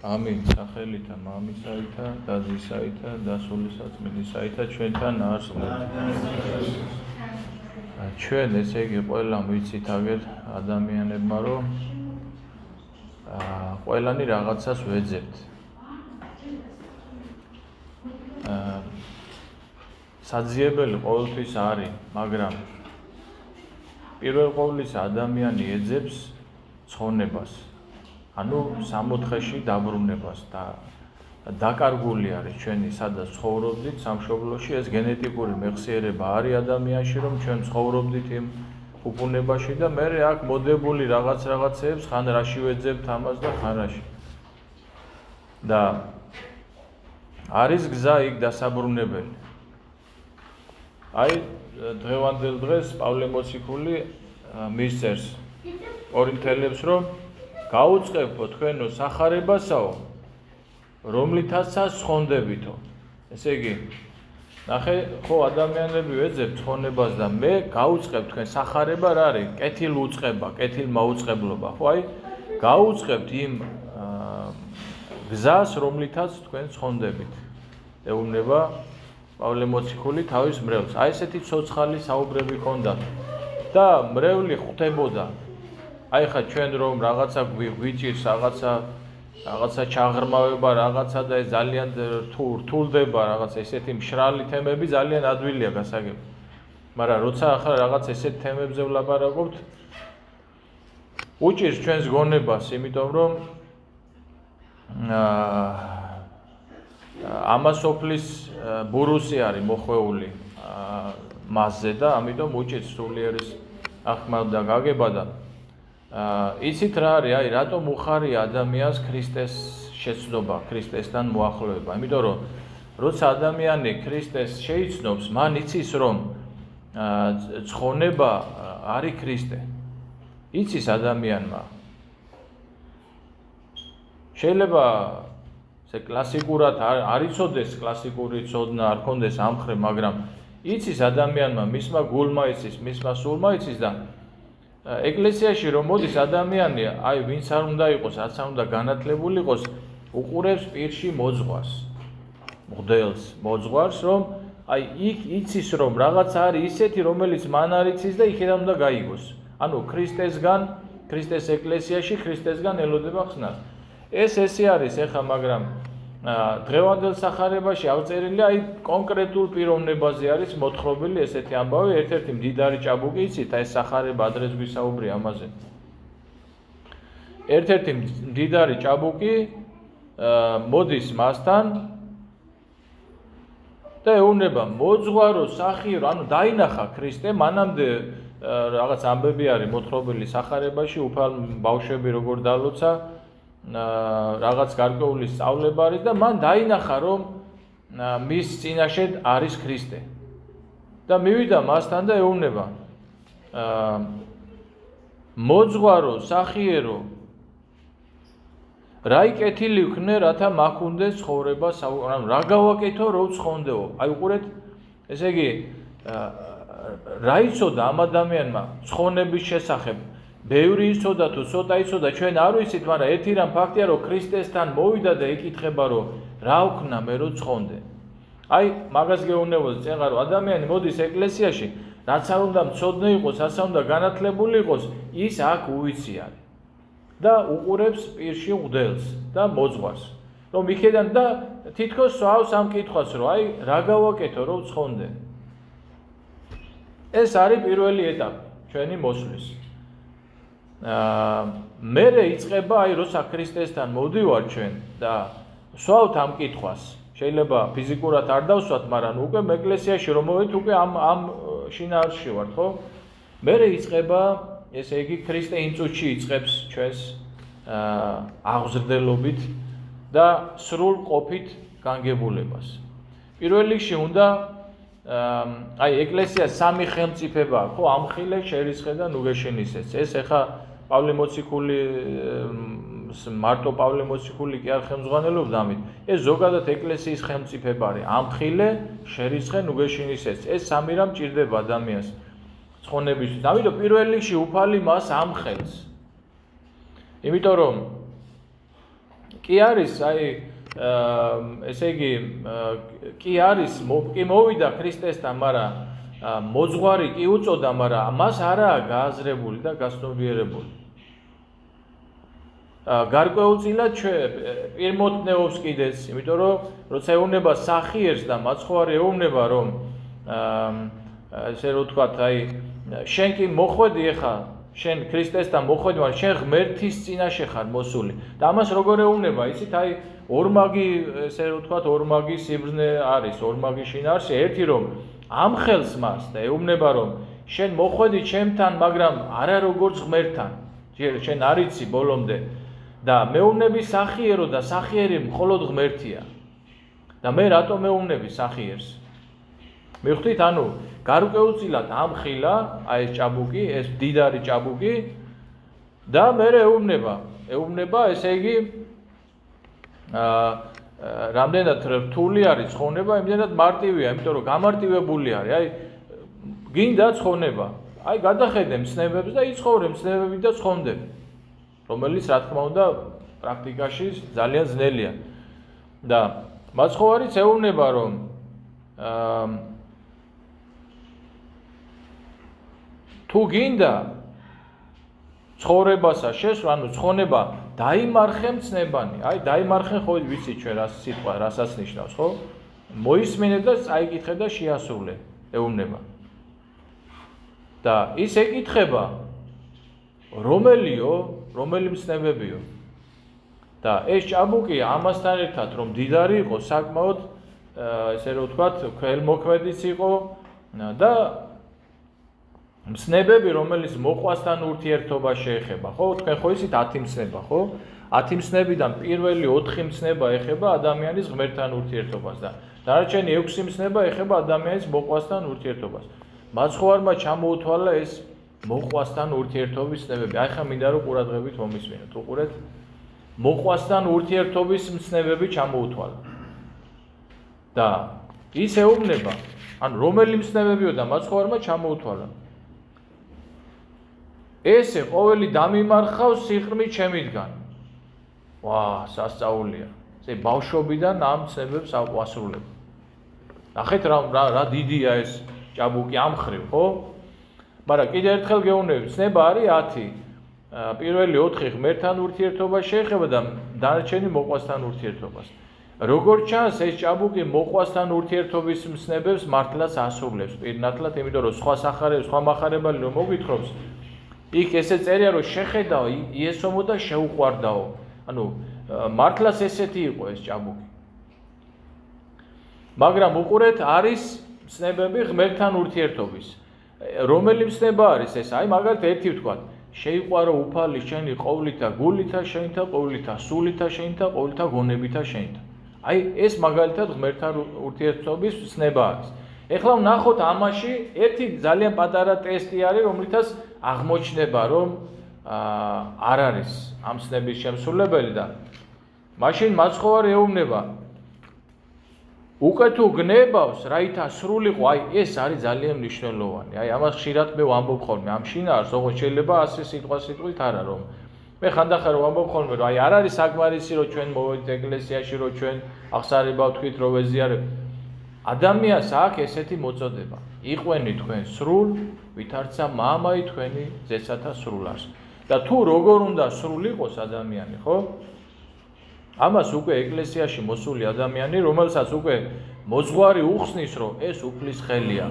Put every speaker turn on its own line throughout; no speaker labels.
ამინ სახელითა მამისაითა და ძისაითა და სულისაწმინდისაითა ჩვენთან არსებობს. ჩვენ ესე იგი ყველა ვიცით აგერ ადამიანებმა რომ ყველანი რაღაცას ვეძებთ. საძიებელი ყოველთვის არის, მაგრამ პირველ ყოვლისა ადამიანი ეძებს ცხონებას. ანუ სამოთხეში დაბრუნებას და დაკარგული არის ჩვენი სადაც ცხოვრობდით სამშობლოში ეს გენეტიკური მეხსიერება არის ადამიანში რომ ჩვენ ცხოვრობდით იმ უფუნებაში და მე აქ მოდებული რაღაცეებს ხან რაში ვეძებთ ამას და ხან რაში. და არის გზა იქ დასაბრუნებელი. აი დღევანდელ დღეს პავლე მოციქული მისწერს კორინთელებს რომ გაუწყებო თქვენო სახარებასაო, რომლითაცაც ცხონდებითო. ესე იგი, ნახე, ხო ადამიანები ვეძებთ ცხონებას და მე გაუწყებ თქვენ სახარება რა არის? კეთილუწყება, კეთილმაუწყებლობა. ხო, აი, გაუწყებთ იმ გზას, რომლითაც თქვენ ცხონდებით. ეუბნება პავლე მოციქული თავის მრევლს. აი ესეთი ცოცხალი საუბრები ჰქონდა და მრევლი ხვდებოდა. აი ხა ჩვენ რომ რაღაცა გვიჭირს, რაღაცა ჩაღრმავება, რაღაცა და ეს ძალიან რთულდება, რაღაცა ესეთი მშრალი თემები ძალიან ადვილია გასაგები. მაგრამ როცა ახლა რაღაც ესეთ თემებზე ვლაპარაკობთ, უჭირს ჩვენს გონებას, იმიტომ რომ ამასოფლის ბურუსი არის მოხვეული მასზე და ამიტომ უჭირს სულიერის ახმა და გაგება და იცით რა არის, აი რატომ უხარია ადამიანს ქრისტეს შეცნობა, ქრისტესთან მოახლოება. იმიტომ რომ როცა ადამიანი ქრისტეს შეიცნობს, მან იცის რომ ცხონება არის ქრისტე. იცის ადამიანმა. შეიძლება ესე კლასიკურად არ იცოდეს, კლასიკური ცოდნა არ ქონდეს ამხრე, მაგრამ იცის ადამიანმა, მისმა გულმა იცის, მისმა სულმა იცის და ეკლესიაში რომ მოდის ადამიანი, აი ვინც არ უნდა იყოს, რაც არ უნდა განათლებული იყოს, უყურებს პირში მოძღვარს. მღვდელს მოძღვარს, რომ აი იქ იცის რომ რაღაც არის ისეთი, რომელიც მან არ იცის და იქიდან უნდა გაიგოს. ანუ ქრისტესგან, ქრისტეს ეკლესიაში, ქრისტესგან ელოდება ხსნას. ესე არის ეხა, მაგრამ დღევანდელ სახარებაში აღწერილი აი კონკრეტულ პიროვნებაზე არის მოთხრობილი ესეთი ამბავი, ერთ-ერთი მდიდარი ჭაბუკი, იცით, აი სახარება ადრეს გვისაუბრე ამაზე. ერთ-ერთი მდიდარი ჭაბუკი მოდის მასთან და ეუბნება მოძღვარო, სახირო, ანუ დაინახა ქრისტე, მანამდე რაღაც ამბები არის მოთხრობილი სახარებაში, უფალ ბავშვები როგორ დალოცა რაღაც გარკვეული სწავლება არის და მან დაინახა რომ მის წინაშე არის ქრისტე. და მივიდა მასთან და ეუბნება მოძღვარო, სახიერო, რა იკეთილი ვქნე, რათა მაქვს ცხოვრება, ანუ რა გავაკეთო, რომ ცხონდეო. აი უყურეთ, ესე იგი რა იცოდა ამ ადამიანმა ცხონების შესახებ? ბევრი იცოდა თუ ცოტა იცოდა, ჩვენ არ ვიცით, მაგრამ ერთი რამ ფაქტია, რომ ქრისტესთან მოვიდა და ეკითხება, რომ რა ვქნა მე რომ ცხონდე. აი, მაგას გეუბნებოდი წეღა, რომ ადამიანი მოდის ეკლესიაში, რაც არ უნდა მცოდნე იყოს, რაც არ უნდა განათლებული იყოს, ის აქ უვიცი არის. და უყურებს პირში მღვდელს და მოძღვარს. რომ იქიდან და თითქოს სვავს ამ კითხვას, რომ აი, რა გავაკეთო, რომ ცხონდე. ეს არის პირველი ეტაპი ჩვენი მოსვლის. მერე იწყება აი როცა ქრისტესთან მოვდივარ ჩვენ და სვავთ ამ კითხვას. შეიძლება ფიზიკურად არ დავსვათ, მაგრამ უკვე ეკლესიაში რომ მოვით, უკვე ამ შინაარსში ვართ, ხო? მერე იწყება, ესე იგი ქრისტე იმ წუთში იწყებს ჩვენს აღზრდელობით და სრულ ყოფით განგებულებას. პირველ რიგში უნდა აი ეკლესია სამი ხელმწიფება აქვს, ხო? ამხილე, შერისხე და ნუგეშენისეც. ეს ეხა პავლე მოციქული მარტო პავლე მოციქული კი არ ხელმძღვანელობდა ამით. ეს ზოგადად ეკლესიის ხელმწიფება არის. ამხილე, შერისხე, ნუგეშენისეც. ეს სამი რამ ჭირდება ადამიანს ცხონებისთვის. ამიტომ პირველ რიგში უფალი მას ამხელს. იმიტომ რომ კი არის, აი ესე იგი კი არის, კი მოვიდა ქრისტესთან, მაგრამ მოძღვარი კი უწოდა, მაგრამ მას არაა გააზრებული და გასნობიერებული. გარკვეულწილად პირმოტნეობს კიდეც, იმიტომ რომ როცა ეუბნება სახიერს და მაცხოვარი ეუბნება, რომ ესე რომ ვთქვათ, აი შენ კი მოხვედი ახლა, შენ ქრისტესთან მოხვედი, მაგრამ შენ ღმერთის წინაშე ხარ მოსული. და ამას როგორ ეუბნება, იცით, აი ორმაგი, ესე რომ ვთქვათ, ორმაგი სიბრძნე არის, ორმაგი შინაარსი, ერთი რომ ამხელს მას და ეუბნება, რომ შენ მოხვედი ჩემთან, მაგრამ არა როგორც ღმერთთან. შენ არ იცი ბოლომდე. და მეუბნები სახიერო და სახიერი მხოლოდ ღმერთია. და მე რატომ მეუბნები სახიერს? მიხვდით, ანუ გარკვეულწილად ამხილა აი ეს ჭაბუკი, ეს მდიდარი ჭაბუკი და მე ეუბნება, ესე იგი რამდენად რთული არის ცხონება, იმდენად მარტივია, იმიტომ რომ გამარტივებული არის. აი გინდა ცხონება, აი გადახედე მცნებებს და იცხოვრე მცნებები და ცხონდე. რომელიც რა თქმა უნდა პრაქტიკაში ძალიან ძნელია. და მაცხოვარიც ეუბნება, რომ თუ გინდა ცხოვრებასა შესვლა, ანუ ცხონება დაიმარხე მცნებანი. აი დაიმარხე ხო ვიცი ჩვენ რა სიტყვა, რასაც ნიშნავს, ხო? მოისმინე და წაიკითხე და შეასრულე, ეუბნება. და ის ეკითხება, რომელი მცნებებიო? და ეს ჭაბუკი ამასთან ერთად რომ მდიდარი იყო, საკმაოდ ესე რომ ვთქვათ, ქველმოქმედიც იყო და მცნებები, რომელიც მოყვასთან ურთიერთობა შეეხება, ხო? თქვენ ხო იცით 10 მცნება, ხო? 10 მცნებიდან პირველი 4 მცნება ეხება ადამიანის ღმერთთან ურთიერთობას და დანარჩენი 6 მცნება ეხება ადამიანის მოყვასთან ურთიერთობას. მაცხოვარმა ჩამოუთვალა ეს მოყვასთან ურთიერთობის მცნებები. აი ხა მინდა რომ ყურადღებით მომისმინოთ. უყურეთ, მოყვასთან ურთიერთობის მცნებები ჩამოუთვალა. და ის ეუბნება, ანუ რომელი მცნებებიო და მაცხოვარმა ჩამოუთვალა. ესე ყოველი დამიმარხავს სიყრმით ჩემიდან. ვა, სასწაულია. ესე ბავშვობიდან ამ მცნებებს ავასრულებ. ნახეთ რა დიდია ეს ჭაბუკი ამ ხრივ, ხო? მაგრამ კიდევ ერთხელ გეუბნები, მცნება არის 10. პირველი 4 ღმერთთან ურთიერთობა შეეხება და დანარჩენი მოყვასთან ურთიერთობას. როგორც ჩანს, ეს ჭაბუკი მოყვასთან ურთიერთობის მცნებებს მართლაც ასრულებს პირნათლად, იმიტომ რომ სხვა მახარებელი რომ მოგვითხრობს, იქ ესე წერია, რომ შეხედაო, იესომო და შეუყვარდაო. ანუ მართლაც ესეთი იყო ეს ჭაბუკი. მაგრამ უყურეთ, არის მცნებები ღმერთთან ურთიერთობის. რომელი მცნება არის ეს? აი მაგალითად ერთი ვთქვათ, შეიყვარო უფალი შენი ყოვლითა გულითა შენთა, ყოვლითა სულითა შენთა, ყოვლითა გონებითა შენთა. აი ეს მაგალითად ღმერთთან ურთიერთობის მცნება არის. ეხლა ვნახოთ ამაში ერთი ძალიან პატარა ტესტი არის, რომლითაც აღმოჩნდება, რომ არ არის ამ მცნების შემსრულებელი და მაშინ მაცხოვარი ეუბნება, უკვე თუ გნებავს, რაითა სრულიყო, აი ეს არის ძალიან მნიშვნელოვანი. აი ამას ხშირად მე ვამბობ ხოლმე, ამ შინაარს, ოღონდ შეიძლება ასე სიტყვით არა, რომ მე ხანდახან რომ ვამბობ ხოლმე, რომ აი არ არის საკმარისი, რომ ჩვენ მოვედით ეკლესიაში, რომ ჩვენ აღსარება ვთქვით, რომ ვეზიარებ. ადამიანს აქვს ესეთი მოწოდება. იყვენი თქვენ სრულ, ვითარცა მამაი თქვენი ზესათა სრულას. და თუ როგორ უნდა სრულ იყოს ადამიანი, ხო? ამას უკვე ეკლესიაში მოსული ადამიანი, რომელსაც უკვე მოძღვარი უხსნის, რომ ეს უფლის ხელია.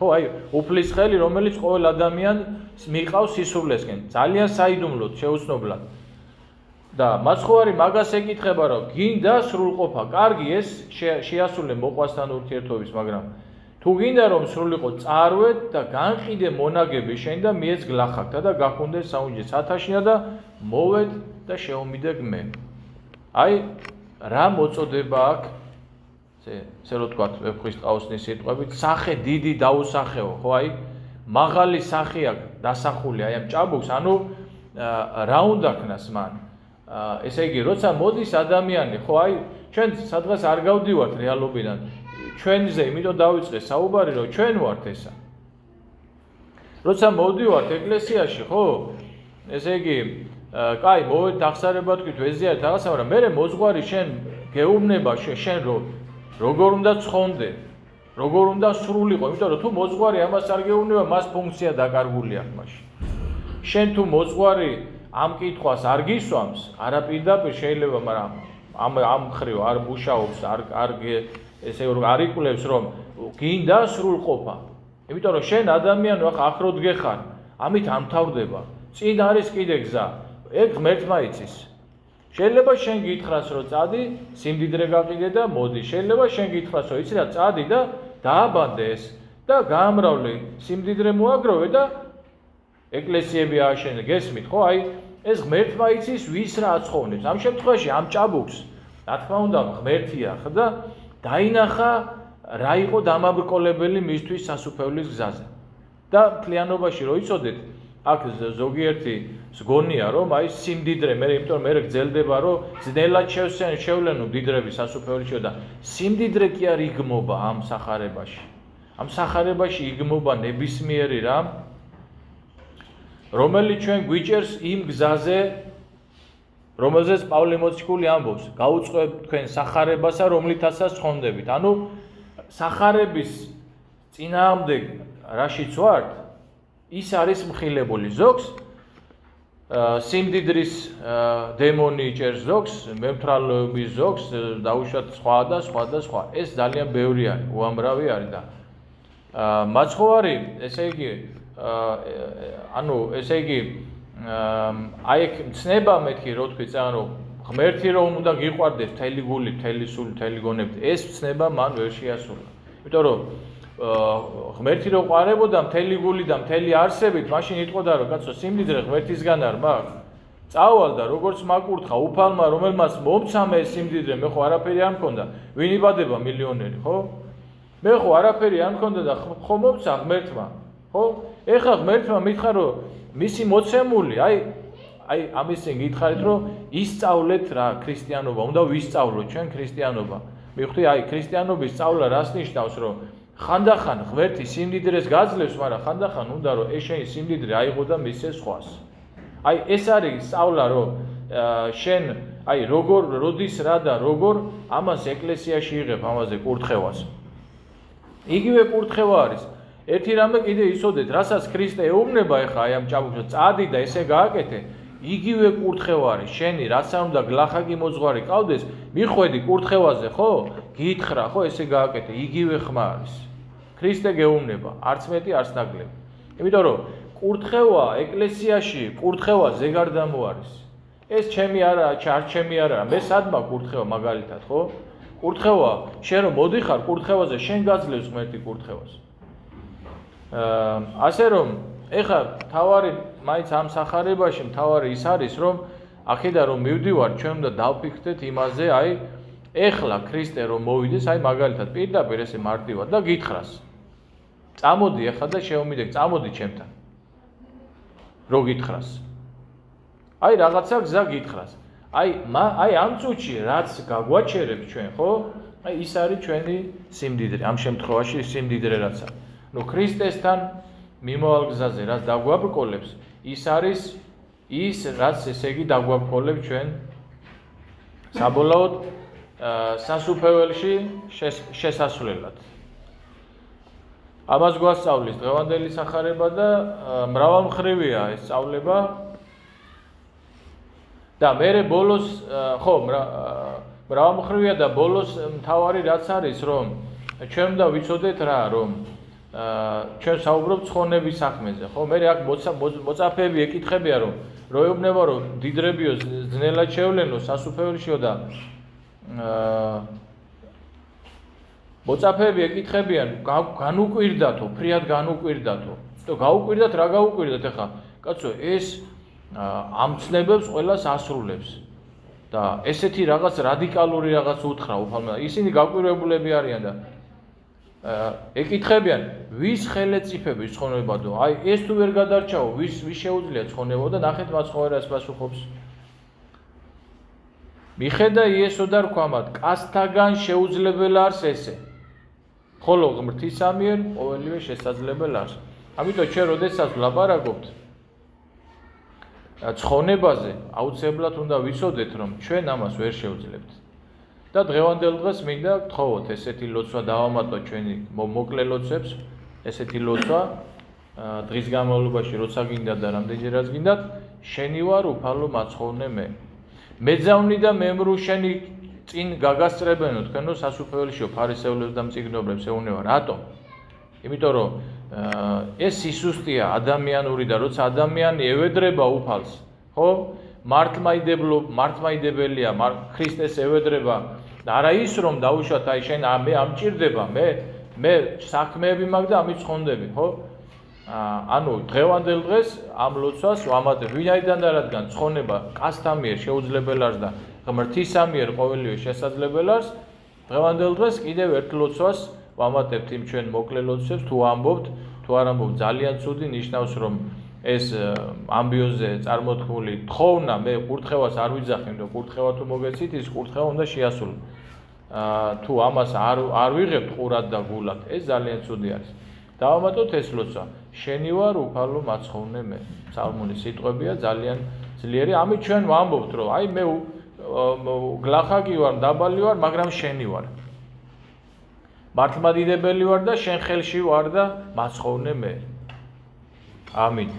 ხო, აი, უფლის ხელი, რომელიც ყოველ ადამიანს მიყავს სისულლესკენ, ძალიან საიდუმლოდ, შეუცნობლად. და მაცხოვარი მაგას ეკითხება, რომ გინდა სრულყოფა, კარგი ეს შეასრულე მოყვასთან ურთიერთობის, მაგრამ თუ გინდა რომ სრულიყო, წარვედ და განყიდე მონაგები შენ და მიეც გლახაკთა და გაქონდე საუნჯე სათაშინა და მოვედ და შეომიდე მე. აი, რა მოწოდება აქვს, ესე რომ ვთქვათ, ვეფხისტყაოსნის სიტყვებით, სახე დიდი დაუსახეო, ხო, აი, მაღალი სახე აქვს დასახული აი ამ ჭაბუკს, ანუ რა უნდა ქნას მან? ესე იგი, როცა მოდის ადამიანი, ხო, აი, ჩვენ სადღაც არ გავდივართ რეალობიდან, ჩვენზე, იმიტომ დავიწყე საუბარი, რომ ჩვენ ვართ ესა. როცა მოვდივართ ეკლესიაში, ხო, ესე იგი, კაი, მოვედ დახსარება თქვით, ვეზიარეთ რაღაცა, მაგრამ მე მოძღვარი შენ გეუბნება შენ როგორ უნდა ცხონდე, როგორ უნდა სრულიყო, იმიტომ რომ თუ მოძღვარი ამას არ გეუბნება, მას ფუნქცია დაკარგული აქვს მაშინ. შენ თუ მოძღვარი ამ კითხვას არ გისვამს, არაპირდაპირ შეიძლება, მაგრამ ამ ხრივ არ მუშაობს, არ ესე არ იკვლევს, რომ გინდა სრულყოფა. იმიტომ რომ შენ ადამიანი ახლა ახლოდ გეხარ, ამით ამთავრდება. წინ არის კიდე გზა. ეგ ღმერთმა იცის. შეიძლება შენ გითხრას, რომ წადი, სიმდიდრე გაყიდე და მოდი. შეიძლება შენ გითხრას, რომ იცი რა, წადი და დააბანდე ეს და გაამრავლე, სიმდიდრე მოაგროვე და ეკლესიები ააშენე. გესმით, ხო? აი, ეს ღმერთმა იცის, ვის რა აცხოვნებს. ამ შემთხვევაში ამ ჭაბუკს, რა თქმა უნდა, ღმერთია ხო და დაინახა რა იყო დამაბრკოლებელი მისთვის სასუფეველის გზაზე. და მთლიანობაში რო იცოდეთ, აქ ზოგიერთი ზგონია, რომ აი სიმდიდრე, მე იმიტომ მე გძელდება, რომ ძნელად შევლენო დიდრები სასუფეველში და სიმდიდრე კი არ იგმობა ამ სახარებაში. ამ სახარებაში იგმობა ნებისმიერი რამ, რომელიც ჩვენ გვიჭერს იმ გზაზე, რომელზეც პავლე მოციქული ამბობს, გაუწყობთ თქვენ სახარებასა, რომლითაცაც ცხონდებით. ანუ სახარების წინააღმდეგ რაშიც ვართ, ის არის მხილებული. ზოგს სიმდიდრის დემონი იჭერს, ზოგს მემთრალოების, ზოგს დაუშვათ სხვა და სხვა და სხვა. ეს ძალიან ბევრი არის, უამრავი არის და მაცხოვარი, ესე იგი, ესე იგი, აი ეგ ცნება მეთქი, რო თქვი, ანუ ღმერთი რომ უნდა გიყვარდეს მთელი გულით, მთელი სულით, მთელი გონებით, ეს ცნება მან ვერ შეასრულა. იმიტომ რომ ღმერთი რო ყვარებოდა მთელი გული და მთელი არსებით, მაშინ იტყოდა რომ კაცო სიმდიდრე ღმერთისგან არ მაქვს. წავალ და როგორც მაკურთხა უფალმა, რომელმაც მომცამე ეს სიმდიდრე, მე ხო არაფერი არ მქონდა, ვინ იბადება მილიონერი, ხო? მე ხო არაფერი არ მქონდა და ხო მომცა ღმერთმა, ხო? ეხლა ღმერთმა მითხრა რომ მისი მოცემული, აი ამისინ გითხარით რომ ისწავლეთ რა ქრისტიანობა, უნდა ვისწავლოთ ჩვენ ქრისტიანობა. მივხვდი, აი ქრისტიანობის სწავლა რას ნიშნავს, რომ ხანდახან ღმერთი სიმდიდრეს გაძლევს, მაგრამ ხანდახან უნდა რომ ეს შენი სიმდიდრე აიღო და მისცე სხვას. აი ეს არის სწავლა, რომ შენ აი როგორ როდის რა და როგორ ამას ეკლესიაში იღებ ამაზე კურთხევას. იგივე კურთხევა არის. ერთი რამე კიდე იცოდეთ, რასაც ქრისტე ეუბნება ეხლა აი ამ ჭაბუკს, წადი და ესე გააკეთე, იგივე კურთხევა არის. შენი რაც არ უნდა გლახაკი მოძღვარი ყავდეს, მიხვედი კურთხევაზე, ხო? გითხრა, ხო, ესე გააკეთე, იგივე ხმა არის. ქრისტე გეუბნება, არც მეტი, არც ნაკლები. იმიტომ რომ კურთხევა ეკლესიაში, კურთხევა ზეგარდამო არის. ეს ჩემი არა, ჩემი არა, მე სადმა კურთხევა მაგალითად, ხო? კურთხევა, შენ რომ მოდიხარ კურთხევაზე, შენ გაძლევს ღმერთი კურთხევას. ასე რომ ეხლა თავარი მაინც ამ სახარებაში თავარი ის არის, რომ აქედან რომ მივდივარ, ჩვენ უნდა დავფიქრდეთ იმაზე, აი ეხლა ქრისტე რომ მოვიდეს, აი მაგალითად პირდაპირ ესე მარტივად და გითხრას. წამოდი ეხლა და შევმიდგ, წამოდი ჩემთან. რო გითხრას. აი რაღაცა გზა გითხრას. აი ამ წუთში რაც გაგვაჩერებს ჩვენ, ხო? აი ის არის ჩვენი სიმდიდრე, ამ შემთხვევაში სიმდიდრე რაცა. ნუ ქრისტესთან მიმოვალ გზაზე რაც დაგვაბრკოლებს, ის არის ის რაც ესე იგი დაგვაბრკოლებს ჩვენ საბოლოოდ სასუფეველში შესასვლელად. ამას გვასწავლის დღევანდელი სახარება და მრავალმხრივია ეს სწავლება. და მე ბოლოს ხო მრავალმხრივია და ბოლოს მთავარი რაც არის, რომ ჩვენ უნდა ვიცოდეთ რა, რომ ჩვენ საუბრობთ ცხონების საქმეზე, ხო? მე აქ მოწაფეები ეკითხებიან, რომ ეუბნება, რომ დიდრებიო ძნელად შევლენო სასუფეველშიო და მოწაფეები ეკითხებიან, განუკვირდათო, ფრიად განუკვირდათო. გაუკვირდათ, რა გაუკვირდათ ახლა? კაცო, ეს ამ ცნებებს ყველას ასრულებს. და ესეთი რაღაც რადიკალური რაღაც უთხრა უფალმა. ისინი გაკვირვებულები არიან და ეკითხებიან, ვის ხელეწიფების ცხონებადო? აი ეს თუ ვერ გადარჩაო, ვის შეუძლია ცხონებო და ნახეთ მაცხოვარას პასუხობს. მიხედა იესო და რქვამად, კაცთაგან შეუძლებელ არს ესე. ხოლო ღმრთისა მიერ ყოველივე შესაძლებელი არის. ამიტომ ჩვენ როდესაც ვლაპარაკობთ ცხონებაზე აუცილებლად უნდა ვიცოდეთ, რომ ჩვენ ამას ვერ შევძლებთ. და დღევანდელ დღეს მინდა გთხოვოთ ესეთი ლოცვა დავამატოთ ჩვენი მოკლე ლოცვებს, ესეთი ლოცვა დღის განმავლობაში როცა გინდა და რამდენჯერაც გინდათ, შენი ვარ უფალო მაცხოვნე მე. მეძავნი და მემრუ შენი წინ გაგასწრებენო თქვენო სასუფეველიშო ფარისევლებს და მწიგნობრებს ეუნევა. რატომ? იმიტომ რომ ეს სისუსტეა ადამიანური და როცა ადამიანი ევედრება უფალს, ხო? მართლმაიდებელია, ქრისტეს ევედრება და არა ის რომ დაუშვათ აი შენ მე ამჭირდება, მე საქმეები მაქვს და ამით ცხონდები, ხო? ანუ დღევანდელ დღეს ამ ლოცვას ვამატებ, ვინაიდან და რადგან ცხონება კაცთა მიერ შეუძლებელ არის და ღმრთისა მიერ ყოველივე შესაძლებელი არის, დღევანდელ დღეს კიდევ ერთ ლოცვას ვამატებთ იმ ჩვენ მოკლე ლოცვებს, თუ ამბობთ, თუ არ ამბობთ, ძალიან ცუდი ნიშნავს, რომ ეს ამბიოზე წარმოთქმული თხოვნა მე კურთხევას არ ვიძახი, რომ კურთხევა თუ მოგეცით, ის კურთხევა უნდა შეასრულო. თუ ამას არ ვიღებთ ყურად და გულად, ეს ძალიან ცუდი არის. დავამატოთ ეს ლოცვა. შენი ვარ უფალო მაცხოვნე მე. სალმონის სიტყვებია ძალიან ძლიერი. ამით ჩვენ ვამბობთ, რომ აი მე გლახაკი ვარ, დაბალი ვარ, მაგრამ შენი ვარ. მართლმადიდებელი ვარ და შენ ხელში ვარ და მაცხოვნე მე. ამინ.